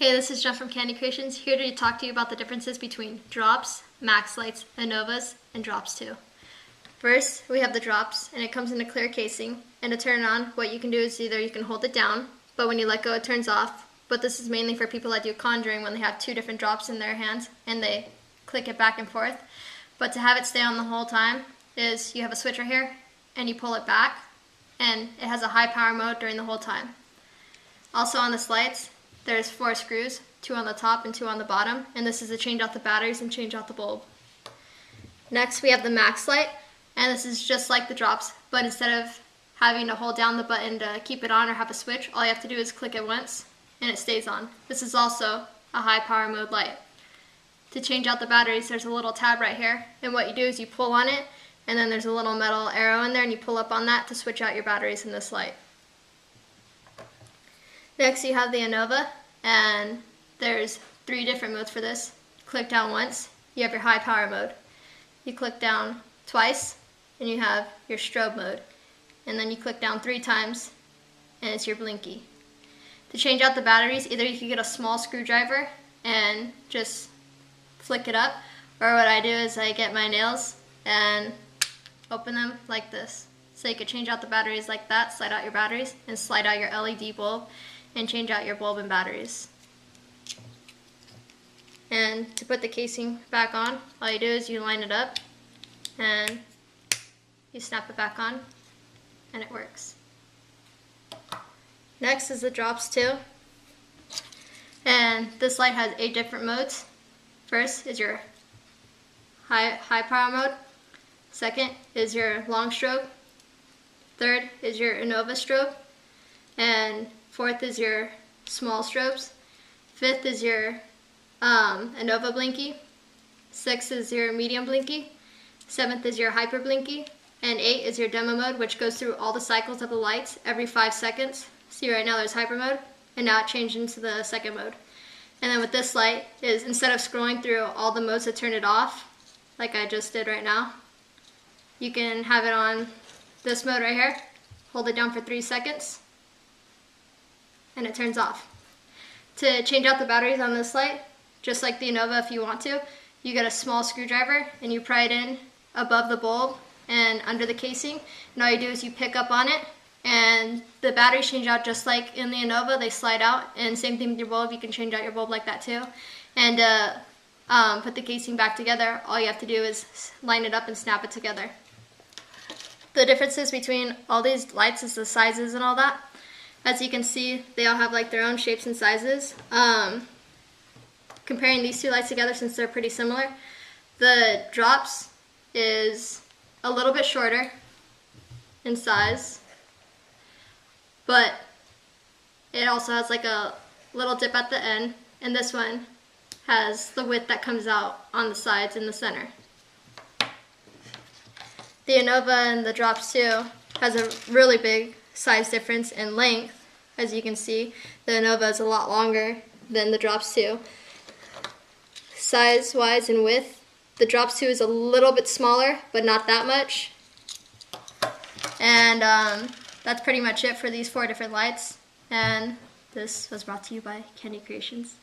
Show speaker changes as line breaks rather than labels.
Hey, this is Jeff from Candy Creations, here to talk to you about the differences between drops, max lights, innovas, and drops 2. First, we have the drops, and it comes in a clear casing, and to turn it on, what you can do is either you can hold it down, but when you let go it turns off, but this is mainly for people that do conjuring when they have two different drops in their hands, and they click it back and forth. But to have it stay on the whole time is you have a switch right here, and you pull it back, and it has a high power mode during the whole time. Also on the lights, there's 4 screws, 2 on the top and 2 on the bottom, and this is to change out the batteries and change out the bulb. Next we have the max light, and this is just like the drops, but instead of having to hold down the button to keep it on or have a switch, all you have to do is click it once and it stays on. This is also a high power mode light. To change out the batteries, there's a little tab right here, and what you do is you pull on it, and then there's a little metal arrow in there, and you pull up on that to switch out your batteries in this light. Next you have the inova, and there's 3 different modes for this. Click down once, you have your high power mode. You click down twice, and you have your strobe mode. And then you click down 3 times, and it's your blinky. To change out the batteries, either you can get a small screwdriver and just flick it up, or what I do is I get my nails and open them like this. So you can change out the batteries like that, slide out your batteries, and slide out your LED bulb, and change out your bulb and batteries. And to put the casing back on, all you do is you line it up and you snap it back on, and it works. Next is the drops 2, and this light has 8 different modes. First is your high power mode. Second is your long strobe. Third is your inova strobe, and fourth is your small strobes. Fifth is your inova blinky. Sixth is your medium blinky. Seventh is your hyper blinky. And 8 is your demo mode, which goes through all the cycles of the lights every 5 seconds. See right now there's hyper mode, and now it changed into the second mode. And then with this light is instead of scrolling through all the modes to turn it off, like I just did right now, you can have it on this mode right here, hold it down for 3 seconds, and it turns off. To change out the batteries on this light, just like the inova if you want to, you get a small screwdriver and you pry it in above the bulb and under the casing, and all you do is you pick up on it, and the batteries change out just like in the inova, they slide out, and same thing with your bulb, you can change out your bulb like that too. And put the casing back together, all you have to do is line it up and snap it together. The differences between all these lights is the sizes and all that. As you can see, they all have like their own shapes and sizes. Comparing these 2 lights together, since they're pretty similar, the drops is a little bit shorter in size, but it also has like a little dip at the end, and this one has the width that comes out on the sides in the center. The inova and the drops 2 has a really big size difference in length. As you can see, the inova is a lot longer than the drops 2. Size wise and width, the drops 2 is a little bit smaller, but not that much. And that's pretty much it for these 4 different lights. And this was brought to you by Candy Creations.